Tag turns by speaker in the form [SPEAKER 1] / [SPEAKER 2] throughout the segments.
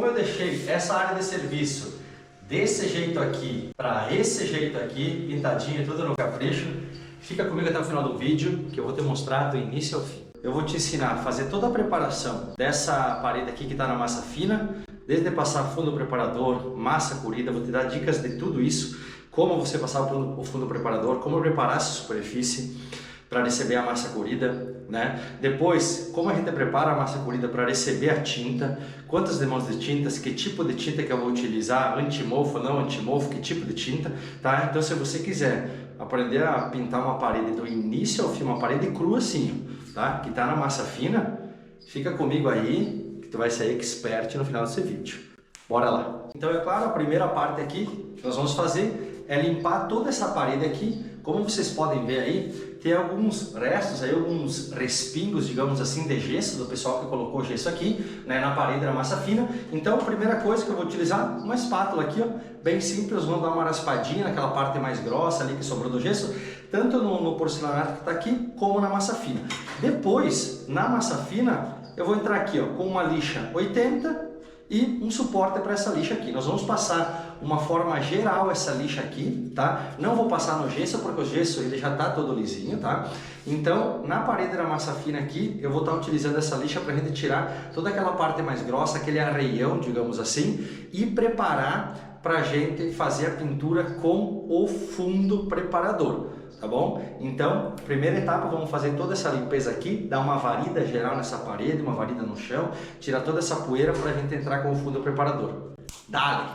[SPEAKER 1] como eu deixei essa área de serviço desse jeito aqui para esse jeito aqui, pintadinho, tudo no capricho, fica comigo até o final do vídeo que eu vou te mostrar do início ao fim. Eu vou te ensinar a fazer toda a preparação dessa parede aqui que está na massa fina, desde passar fundo preparador, massa corrida, vou te dar dicas de tudo isso, como você passar o fundo preparador, como preparar essa superfície para receber a massa corrida, né? Depois, como a gente prepara a massa corrida para receber a tinta, quantas demãos de tintas, que tipo de tinta que eu vou utilizar, anti-mofo, não anti-mofo, que tipo de tinta, tá? Então, se você quiser aprender a pintar uma parede do início ao fim, uma parede crua assim, tá? Que tá na massa fina, fica comigo aí, que tu vai ser expert no final desse vídeo. Bora lá! Então, é claro, a primeira parte aqui que nós vamos fazer é limpar toda essa parede aqui. Como vocês podem ver aí, tem alguns restos, aí, alguns respingos, digamos assim, de gesso, do pessoal que colocou gesso aqui, né, na parede da massa fina. Então, a primeira coisa que eu vou utilizar, uma espátula aqui, ó, bem simples, vamos dar uma raspadinha naquela parte mais grossa ali que sobrou do gesso, tanto no porcelanato que está aqui, como na massa fina. Depois, na massa fina, eu vou entrar aqui, ó, com uma lixa 80 e um suporte para essa lixa aqui. Nós vamos passar uma forma geral essa lixa aqui, tá? Não vou passar no gesso porque o gesso ele já tá todo lisinho, tá? Então, na parede da massa fina aqui, eu vou estar utilizando essa lixa para a gente tirar toda aquela parte mais grossa, aquele arreião, digamos assim, e preparar para a gente fazer a pintura com o fundo preparador. Tá bom? Então, primeira etapa, vamos fazer toda essa limpeza aqui, dar uma varida geral nessa parede, uma varida no chão, tirar toda essa poeira para a gente entrar com o fundo preparador. Dale!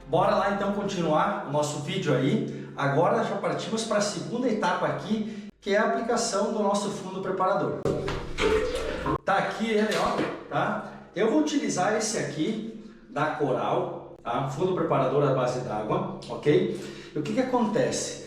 [SPEAKER 1] Bora lá então continuar o nosso vídeo aí. Agora já partimos para a segunda etapa aqui, que é a aplicação do nosso fundo preparador. Tá aqui ele, ó, tá? Eu vou utilizar esse aqui da Coral, tá? Fundo preparador à base d'água, ok? E o que acontece?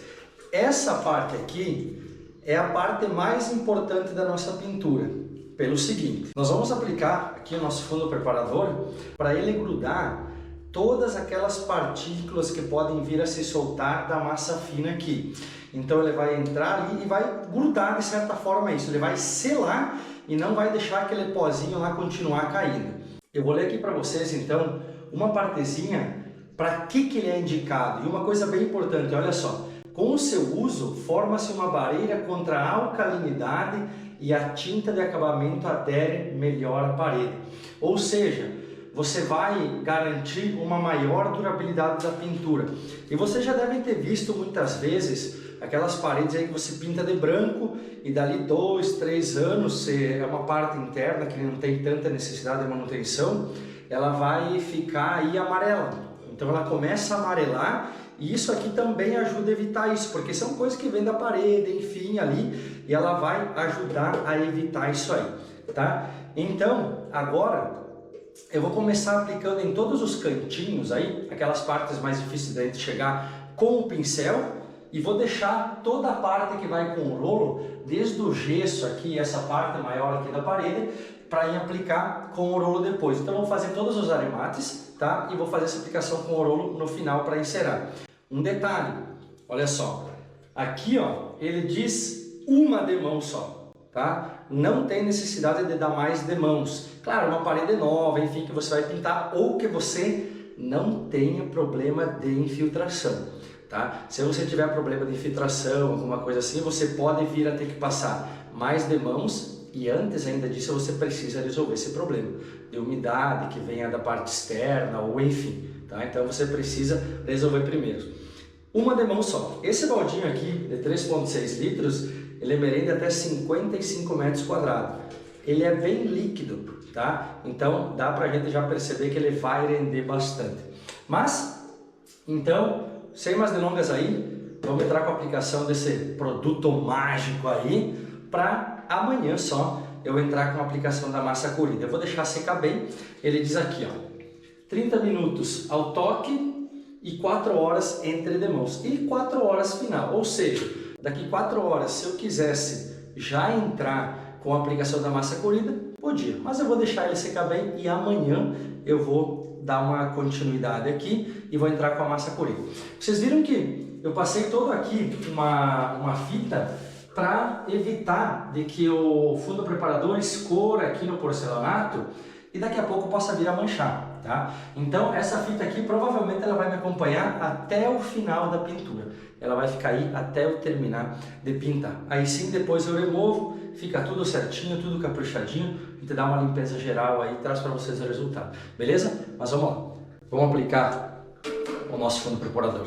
[SPEAKER 1] Essa parte aqui é a parte mais importante da nossa pintura. Pelo seguinte, nós vamos aplicar aqui o nosso fundo preparador para ele grudar todas aquelas partículas que podem vir a se soltar da massa fina aqui. Então ele vai entrar ali e vai grudar de certa forma isso, ele vai selar e não vai deixar aquele pozinho lá continuar caindo. Eu vou ler aqui para vocês então uma partezinha para que ele é indicado. E uma coisa bem importante, olha só, com o seu uso forma-se uma barreira contra a alcalinidade e a tinta de acabamento adere melhor à parede. Ou seja, você vai garantir uma maior durabilidade da pintura. E você já deve ter visto muitas vezes aquelas paredes aí que você pinta de branco e dali 2, 3 anos, se é uma parte interna que não tem tanta necessidade de manutenção, ela vai ficar aí amarela. Então ela começa a amarelar e isso aqui também ajuda a evitar isso, porque são coisas que vêm da parede, enfim, ali, e ela vai ajudar a evitar isso aí, tá? Então, agora eu vou começar aplicando em todos os cantinhos aí, aquelas partes mais difíceis da gente chegar com o pincel, e vou deixar toda a parte que vai com o rolo, desde o gesso aqui, essa parte maior aqui da parede, para ir aplicar com o rolo depois. Então vou fazer todos os aremates, tá? E vou fazer essa aplicação com o rolo no final para encerrar. Um detalhe, olha só, aqui ó, ele diz uma demão só, tá? Não tem necessidade de dar mais demãos. Claro, uma parede nova, enfim, que você vai pintar ou que você não tenha problema de infiltração. tá? Se você tiver problema de infiltração, alguma coisa assim, você pode vir a ter que passar mais demãos e antes ainda disso você precisa resolver esse problema de umidade que venha da parte externa ou enfim, tá? Então você precisa resolver primeiro. Uma demão só. Esse baldinho aqui de 3,6 litros, ele merenda até 55 metros quadrados. Ele é bem líquido, tá? Então dá pra gente já perceber que ele vai render bastante. Mas, então, sem mais delongas aí, vamos entrar com a aplicação desse produto mágico aí, para amanhã só eu entrar com a aplicação da massa corrida. Eu vou deixar secar bem, ele diz aqui, ó, 30 minutos ao toque e 4 horas entre demãos. E 4 horas final, ou seja, daqui 4 horas, se eu quisesse já entrar com a aplicação da massa corrida, podia, mas eu vou deixar ele secar bem e amanhã eu vou dar uma continuidade aqui e vou entrar com a massa corrida. Vocês viram que eu passei todo aqui uma fita para evitar de que o fundo preparador escorra aqui no porcelanato e daqui a pouco possa vir a manchar, tá? Então essa fita aqui provavelmente ela vai me acompanhar até o final da pintura. Ela vai ficar aí até eu terminar de pintar. Aí sim depois eu removo, fica tudo certinho, tudo caprichadinho, a gente dá uma limpeza geral aí e traz para vocês o resultado. Beleza? Mas vamos lá. Vamos aplicar o nosso fundo preparador.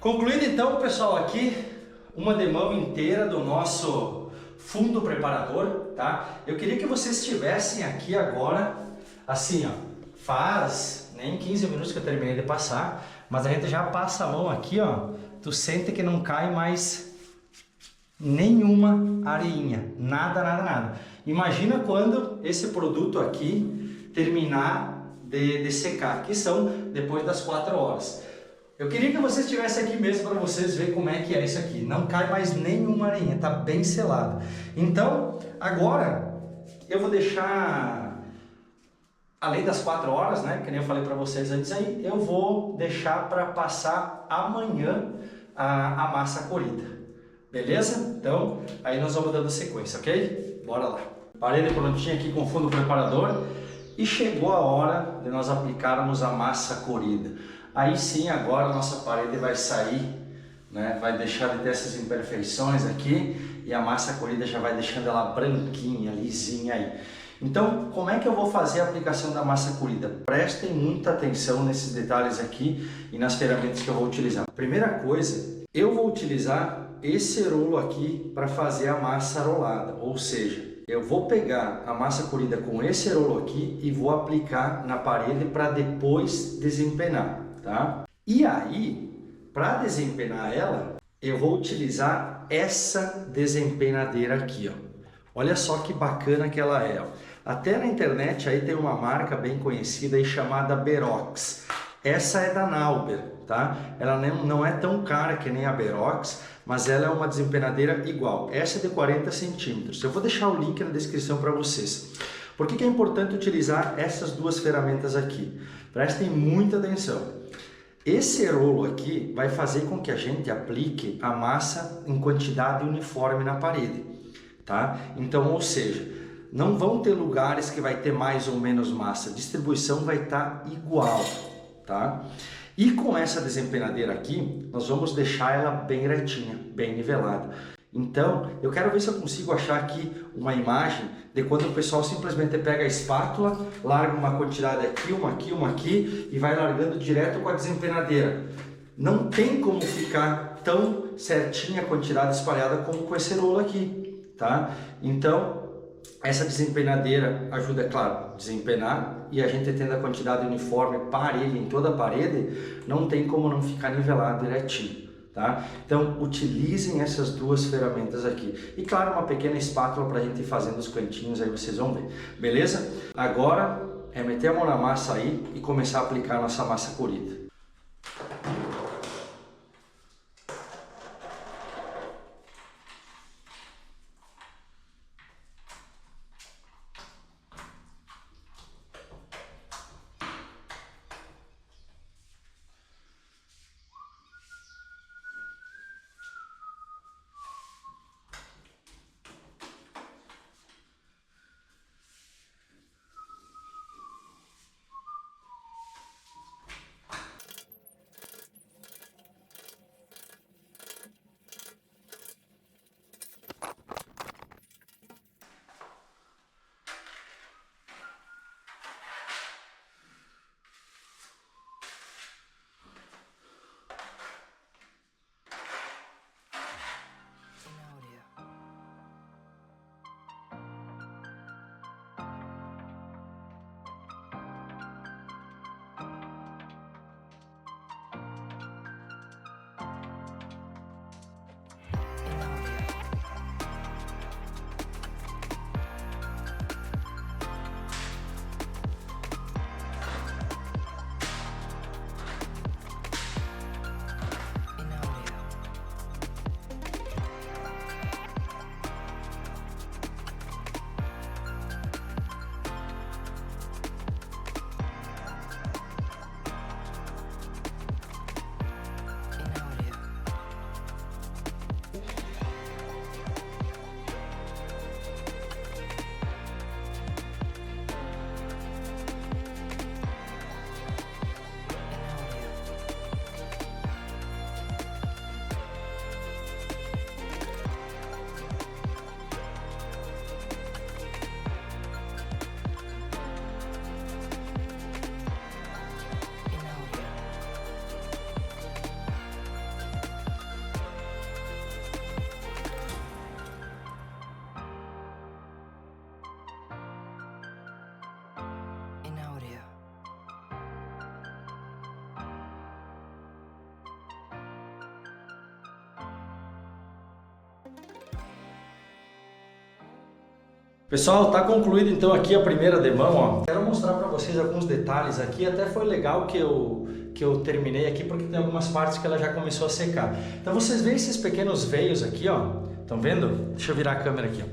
[SPEAKER 1] Concluído então, pessoal, aqui uma demão inteira do nosso fundo preparador, tá? Eu queria que vocês estivessem aqui agora, assim, ó, faz nem 15 minutos que eu terminei de passar, mas a gente já passa a mão aqui, ó, tu sente que não cai mais nenhuma areinha, nada, nada, nada. Imagina quando esse produto aqui terminar de secar, que são depois das 4 horas. Eu queria que vocês estivessem aqui mesmo para vocês verem como é que é isso aqui. Não cai mais nenhuma areinha, tá bem selado. Então, agora eu vou deixar, além das 4 horas, né, que nem eu falei para vocês antes aí, eu vou deixar para passar amanhã a massa corrida. Beleza? Então, aí nós vamos dando sequência, ok? Bora lá. Parede prontinha aqui com o fundo preparador e chegou a hora de nós aplicarmos a massa corrida. Aí sim, agora a nossa parede vai sair, né? Vai deixar de ter essas imperfeições aqui e a massa corrida já vai deixando ela branquinha, lisinha aí. Então, como é que eu vou fazer a aplicação da massa corrida? Prestem muita atenção nesses detalhes aqui e nas ferramentas que eu vou utilizar. Primeira coisa, eu vou utilizar esse rolo aqui para fazer a massa rolada, ou seja, eu vou pegar a massa corrida com esse rolo aqui e vou aplicar na parede para depois desempenar. Tá? E aí, para desempenar ela, eu vou utilizar essa desempenadeira aqui, ó. Olha só que bacana que ela é, ó. Até na internet aí tem uma marca bem conhecida aí chamada Berox. Essa é da Nauber, tá? Ela não é tão cara que nem a Berox, mas ela é uma desempenadeira igual. Essa é de 40 centímetros. Eu vou deixar o link na descrição para vocês. Por que é importante utilizar essas duas ferramentas aqui? Prestem muita atenção. Esse rolo aqui vai fazer com que a gente aplique a massa em quantidade uniforme na parede, tá? Então, ou seja, não vão ter lugares que vai ter mais ou menos massa, a distribuição vai estar igual, tá? E com essa desempenadeira aqui, nós vamos deixar ela bem retinha, bem nivelada. Então, eu quero ver se eu consigo achar aqui uma imagem de quando o pessoal simplesmente pega a espátula, larga uma quantidade aqui, uma aqui e vai largando direto com a desempenadeira. Não tem como ficar tão certinha a quantidade espalhada como com esse rolo aqui, tá? Então, essa desempenadeira ajuda, é claro, a desempenar, e a gente tendo a quantidade uniforme, parelha em toda a parede, não tem como não ficar nivelado direitinho, tá? Então, utilizem essas duas ferramentas aqui. E claro, uma pequena espátula para a gente ir fazendo os cantinhos, aí vocês vão ver, beleza? Agora é meter a mão na massa aí e começar a aplicar a nossa massa corrida. Pessoal, tá concluído então aqui a primeira demão, ó. Quero mostrar para vocês alguns detalhes aqui, até foi legal que eu terminei aqui porque tem algumas partes que ela já começou a secar. Então vocês veem esses pequenos veios aqui, ó. Estão vendo? Deixa eu virar a câmera aqui, ó.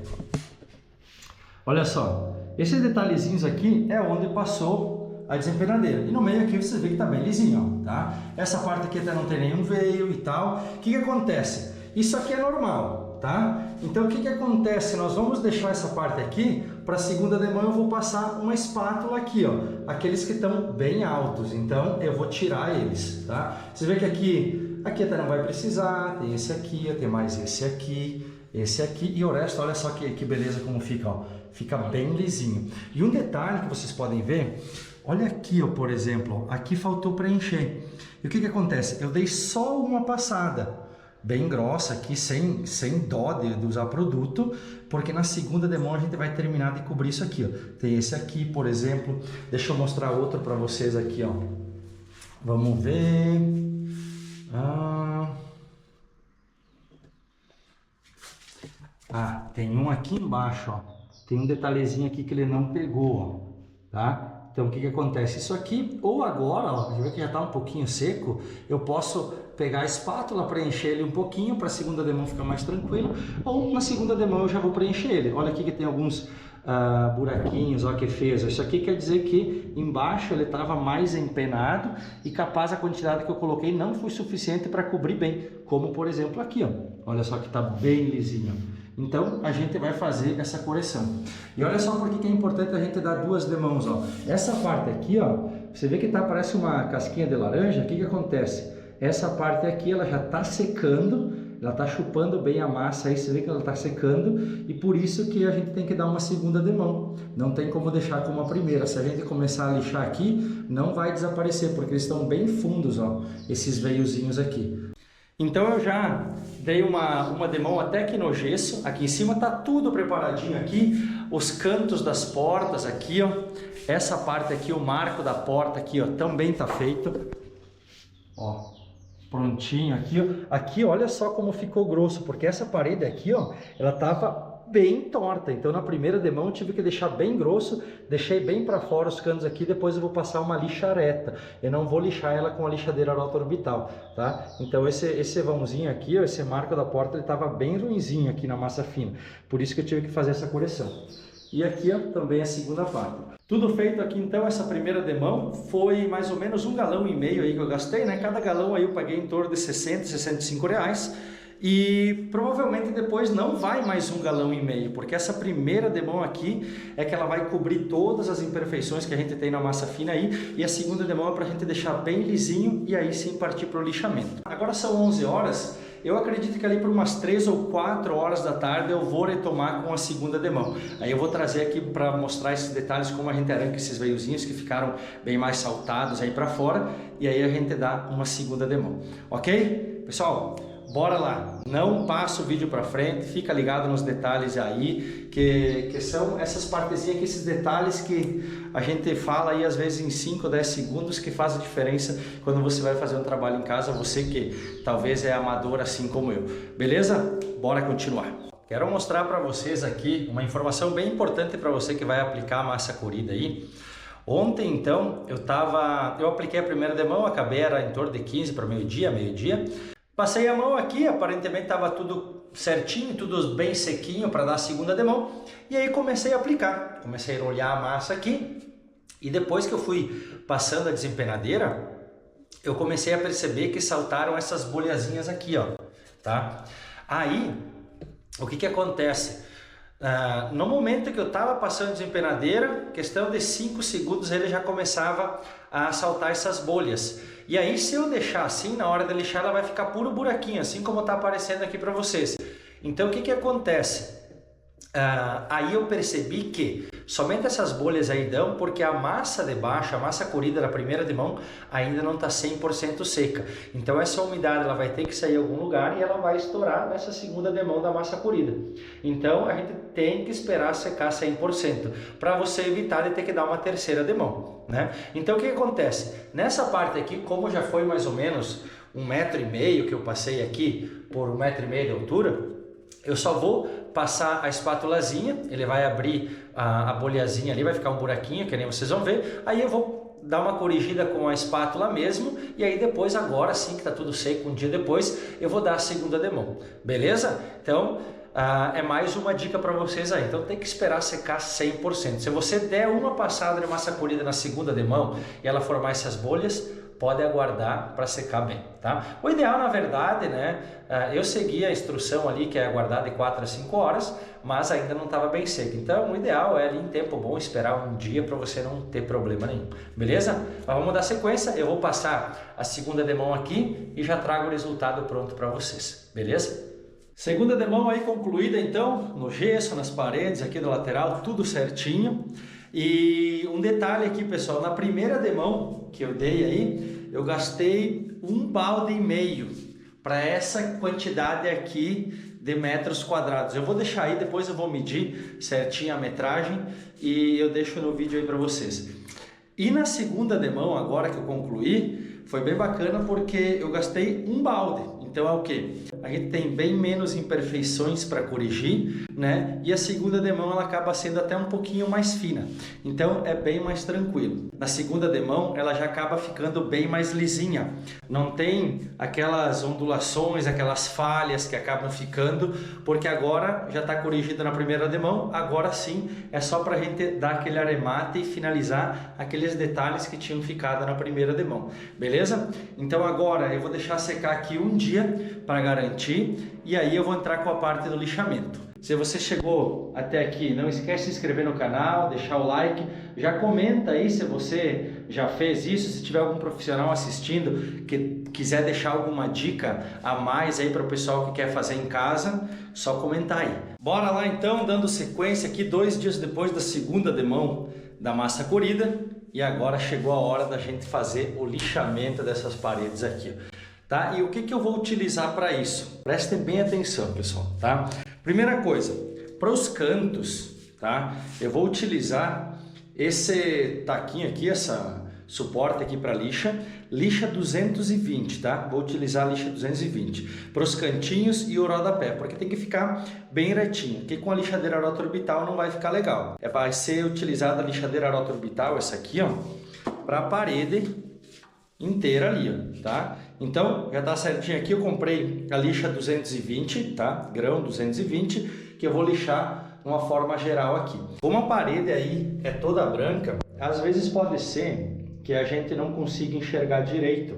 [SPEAKER 1] Olha só, esses detalhezinhos aqui é onde passou a desempenadeira. E no meio aqui você vê que tá bem lisinho, ó, tá? Essa parte aqui até não tem nenhum veio e tal. O que acontece? Isso aqui é normal, tá? Então o que acontece? Nós vamos deixar essa parte aqui para a segunda demão. Eu vou passar uma espátula aqui, ó, aqueles que estão bem altos. Então eu vou tirar eles, tá? Você vê que aqui até não vai precisar. Tem esse aqui, tem mais esse aqui e o resto. Olha só que beleza como fica, ó. Fica bem lisinho. E um detalhe que vocês podem ver, olha aqui, ó, por exemplo, aqui faltou preencher. E o que acontece? Eu dei só uma passada bem grossa aqui, sem dó de usar produto, porque na segunda demão a gente vai terminar de cobrir isso aqui, ó. Tem esse aqui, por exemplo. Deixa eu mostrar outro para vocês aqui, ó. Vamos ver. Tem um aqui embaixo, ó. Tem um detalhezinho aqui que ele não pegou, ó, tá? Então o que acontece? Isso aqui, ou agora, ó, já vê que já está um pouquinho seco, eu posso pegar a espátula, preencher ele um pouquinho para a segunda demão ficar mais tranquilo, ou na segunda demão eu já vou preencher ele. Olha aqui que tem alguns buraquinhos, ó, que fez. Isso aqui quer dizer que embaixo ele estava mais empenado e capaz a quantidade que eu coloquei não foi suficiente para cobrir bem, como por exemplo aqui, ó. Olha só que está bem lisinho. Então a gente vai fazer essa correção. E olha só por que é importante a gente dar duas demãos, ó. Essa parte aqui, ó, você vê que parece uma casquinha de laranja. O que acontece? Essa parte aqui ela já está secando ela está chupando bem a massa aí, você vê que ela está secando, e por isso que a gente tem que dar uma segunda demão. Não tem como deixar como a primeira. Se a gente começar a lixar aqui, não vai desaparecer, porque eles estão bem fundos, ó, esses veiozinhos aqui. Então eu já dei uma demão até aqui no gesso. Aqui em cima tá tudo preparadinho aqui. Os cantos das portas aqui, ó. Essa parte aqui, o marco da porta aqui, ó, também tá feito. Ó, prontinho aqui, ó. Aqui, olha só como ficou grosso, porque essa parede aqui, ó, ela tava bem torta. Então na primeira demão eu tive que deixar bem grosso, deixei bem para fora os canos aqui, depois eu vou passar uma lixa reta. Eu não vou lixar ela com a lixadeira rota-orbital, tá? Então esse vãozinho aqui, ó, esse marco da porta, ele tava bem ruinzinho aqui na massa fina. Por isso que eu tive que fazer essa correção. E aqui, ó, também a segunda parte. Tudo feito aqui, então, essa primeira demão foi mais ou menos 1,5 galão aí que eu gastei, né? Cada galão aí eu paguei em torno de 60, 65 reais. E provavelmente depois não vai mais 1,5 galão, porque essa primeira demão aqui é que ela vai cobrir todas as imperfeições que a gente tem na massa fina aí, e a segunda demão é para a gente deixar bem lisinho e aí sim partir para o lixamento. Agora são 11 horas, eu acredito que ali por umas 3 ou 4 horas da tarde eu vou retomar com a segunda demão. Aí eu vou trazer aqui para mostrar esses detalhes, como a gente arranca esses veiozinhos que ficaram bem mais saltados aí para fora, e aí a gente dá uma segunda demão, ok? Pessoal, bora lá, não passa o vídeo para frente, fica ligado nos detalhes aí, que são essas partezinhas aqui, esses detalhes que a gente fala aí às vezes em 5 ou 10 segundos que faz a diferença quando você vai fazer um trabalho em casa, você que talvez é amador assim como eu, beleza? Bora continuar. Quero mostrar para vocês aqui uma informação bem importante para você que vai aplicar a massa corrida aí. Ontem então eu apliquei a primeira demão, acabei era em torno de 15 para meio-dia. Passei a mão aqui, aparentemente estava tudo certinho, tudo bem sequinho para dar a segunda demão. E aí comecei a aplicar, comecei a olhar a massa aqui. E depois que eu fui passando a desempenadeira, eu comecei a perceber que saltaram essas bolhazinhas aqui, ó, tá? Aí, o que acontece? No momento que eu estava passando a desempenadeira, questão de 5 segundos ele já começava a saltar essas bolhas. E aí se eu deixar assim, na hora de lixar ela vai ficar puro buraquinho, assim como está aparecendo aqui para vocês. Então o que acontece? Aí eu percebi que somente essas bolhas aí dão porque a massa de baixo, a massa corrida da primeira demão ainda não está 100% seca. Então essa umidade ela vai ter que sair em algum lugar e ela vai estourar nessa segunda demão da massa corrida. Então a gente tem que esperar secar 100% para você evitar de ter que dar uma terceira demão, né? Então o que acontece? Nessa parte aqui, como já foi mais ou menos 1,5 metro que eu passei aqui por 1,5 metro de altura, eu só vou passar a espátulazinha, ele vai abrir a bolhazinha ali, vai ficar um buraquinho, que nem vocês vão ver. Aí eu vou dar uma corrigida com a espátula mesmo, e aí depois, agora sim que tá tudo seco, um dia depois, eu vou dar a segunda demão, beleza? Então, é mais uma dica para vocês aí. Então tem que esperar secar 100%. Se você der uma passada de massa corrida na segunda demão e ela formar essas bolhas, pode aguardar para secar bem, tá? O ideal, na verdade, né? Eu segui a instrução ali que é aguardar de 4 a 5 horas, mas ainda não estava bem seco. Então o ideal é ali em tempo bom esperar um dia para você não ter problema nenhum, beleza? Mas vamos dar sequência, eu vou passar a segunda demão aqui e já trago o resultado pronto para vocês, beleza? Segunda demão aí concluída então, no gesso, nas paredes aqui do lateral, tudo certinho. E um detalhe aqui, pessoal, na primeira demão que eu dei aí, eu gastei 1,5 balde para essa quantidade aqui de metros quadrados. Eu vou deixar aí, depois eu vou medir certinho a metragem e eu deixo no vídeo aí para vocês. E na segunda demão, agora que eu concluí, foi bem bacana porque eu gastei 1 balde. Então é o que? A gente tem bem menos imperfeições para corrigir, né? E a segunda demão ela acaba sendo até um pouquinho mais fina. Então é bem mais tranquilo. Na segunda demão ela já acaba ficando bem mais lisinha. Não tem aquelas ondulações, aquelas falhas que acabam ficando, porque agora já está corrigido na primeira demão. Agora sim é só para a gente dar aquele arremate e finalizar aqueles detalhes que tinham ficado na primeira demão. Beleza? Então agora eu vou deixar secar aqui um dia para garantir e aí eu vou entrar com a parte do lixamento. Se você chegou até aqui, não esquece de se inscrever no canal, deixar o like, já comenta aí se você já fez isso. Se tiver algum profissional assistindo que quiser deixar alguma dica a mais aí para o pessoal que quer fazer em casa, só comentar aí. Bora lá então, dando sequência aqui 2 dias depois da segunda demão da massa corrida, e agora chegou a hora da gente fazer o lixamento dessas paredes aqui, tá? E o que eu vou utilizar para isso? Prestem bem atenção, pessoal, tá? Primeira coisa, para os cantos, tá? Eu vou utilizar esse taquinho aqui, essa suporte aqui para lixa 220, tá? Vou utilizar a lixa 220 para os cantinhos e o rodapé, porque tem que ficar bem retinho, porque com a lixadeira rota-orbital não vai ficar legal. Vai ser utilizada a lixadeira rota-orbital, essa aqui, ó, para a parede inteira ali, ó, tá? Então, já tá certinho aqui, eu comprei a lixa 220, tá? Grão 220, que eu vou lixar uma forma geral aqui. Como a parede aí é toda branca, às vezes pode ser que a gente não consiga enxergar direito.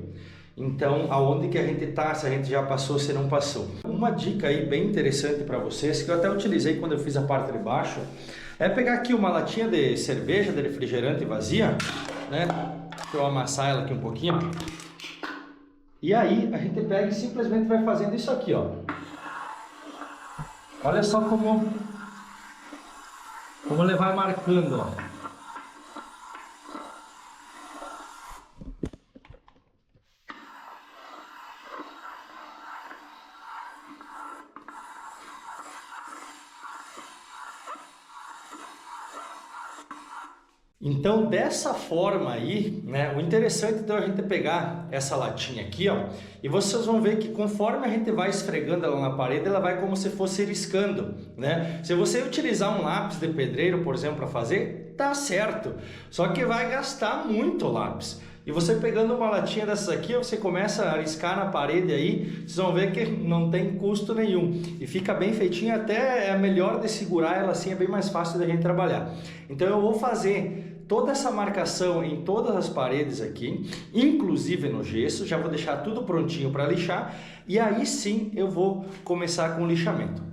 [SPEAKER 1] Então, aonde que a gente tá, se a gente já passou, se não passou. Uma dica aí bem interessante para vocês, que eu até utilizei quando eu fiz a parte de baixo, é pegar aqui uma latinha de cerveja, de refrigerante vazia, né? Deixa eu amassar ela aqui um pouquinho. E aí, a gente pega e simplesmente vai fazendo isso aqui, ó. Olha só como ele vai marcando, ó. Então, dessa forma aí, né, o interessante então é a gente pegar essa latinha aqui, ó, e vocês vão ver que conforme a gente vai esfregando ela na parede, ela vai como se fosse riscando, né? Se você utilizar um lápis de pedreiro, por exemplo, para fazer, tá certo, só que vai gastar muito lápis. E você pegando uma latinha dessas aqui, você começa a riscar na parede aí, vocês vão ver que não tem custo nenhum. E fica bem feitinho, até é melhor de segurar ela assim, é bem mais fácil da gente trabalhar. Então eu vou fazer toda essa marcação em todas as paredes aqui, inclusive no gesso, já vou deixar tudo prontinho para lixar, e aí sim eu vou começar com o lixamento.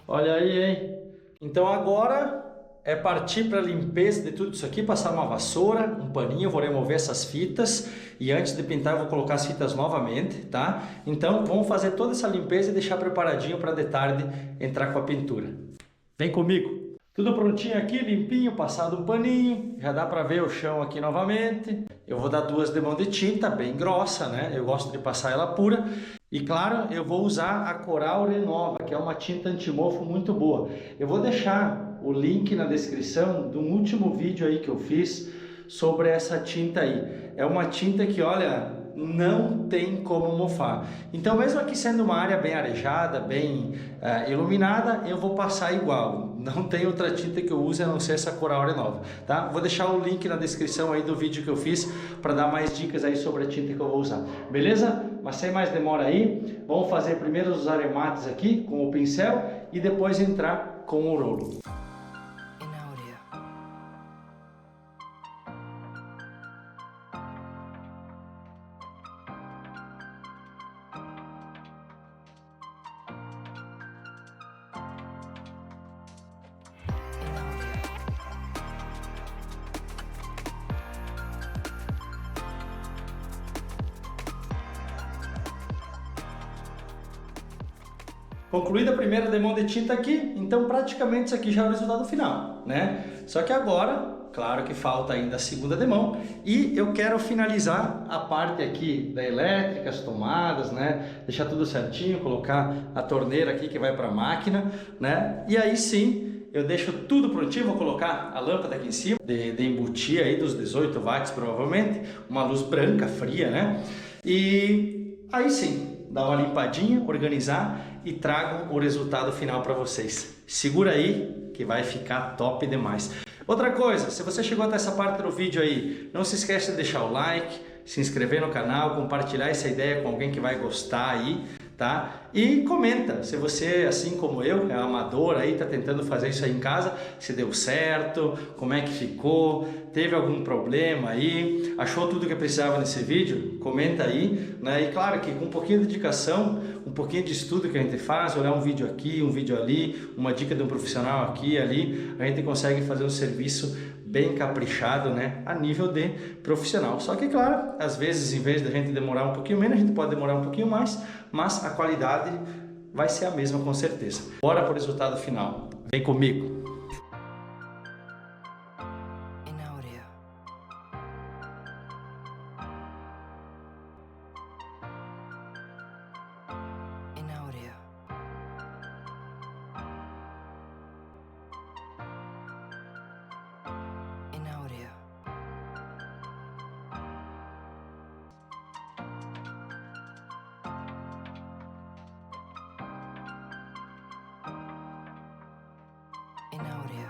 [SPEAKER 1] Olha aí, hein? Então agora é partir para a limpeza de tudo isso aqui, passar uma vassoura, um paninho, vou remover essas fitas e antes de pintar eu vou colocar as fitas novamente, tá? Então vamos fazer toda essa limpeza e deixar preparadinho para de tarde entrar com a pintura. Vem comigo! Tudo prontinho aqui, limpinho, passado um paninho, já dá para ver o chão aqui novamente. Eu vou dar 2 demãos de tinta, bem grossa, né? Eu gosto de passar ela pura. E claro, eu vou usar a Coral Renova, que é uma tinta antimofo muito boa. Eu vou deixar o link na descrição do último vídeo aí que eu fiz sobre essa tinta aí. É uma tinta que, olha, não tem como mofar. Então, mesmo aqui sendo uma área bem arejada, bem iluminada, eu vou passar igual. Não tem outra tinta que eu use a não ser essa Coral Renova, tá? Vou deixar o link na descrição aí do vídeo que eu fiz para dar mais dicas aí sobre a tinta que eu vou usar. Beleza? Mas sem mais demora aí, vamos fazer primeiro os aremates aqui com o pincel e depois entrar com o rolo. Concluída a primeira demão de tinta aqui, então praticamente isso aqui já é o resultado final, né? Só que agora, claro que falta ainda a segunda demão e eu quero finalizar a parte aqui da elétrica, as tomadas, né? Deixar tudo certinho, colocar a torneira aqui que vai para a máquina, né? E aí sim, eu deixo tudo prontinho, vou colocar a lâmpada aqui em cima, de embutir aí dos 18 watts provavelmente, uma luz branca, fria, né? E aí sim, dar uma limpadinha, organizar e trago o resultado final para vocês. Segura aí que vai ficar top demais. Outra coisa, se você chegou até essa parte do vídeo aí, não se esqueça de deixar o like, se inscrever no canal, compartilhar essa ideia com alguém que vai gostar aí, tá? E comenta se você, assim como eu, é amador aí, tá tentando fazer isso aí em casa, se deu certo, como é que ficou, teve algum problema aí, achou tudo que precisava nesse vídeo? Comenta aí, né? E claro que com um pouquinho de dedicação, um pouquinho de estudo que a gente faz, olhar um vídeo aqui, um vídeo ali, uma dica de um profissional aqui e ali, a gente consegue fazer um serviço bem caprichado, né, a nível de profissional. Só que, claro, às vezes, em vez da gente demorar um pouquinho menos, a gente pode demorar um pouquinho mais, mas a qualidade vai ser a mesma com certeza. Bora para o resultado final. Vem comigo!
[SPEAKER 2] In audio.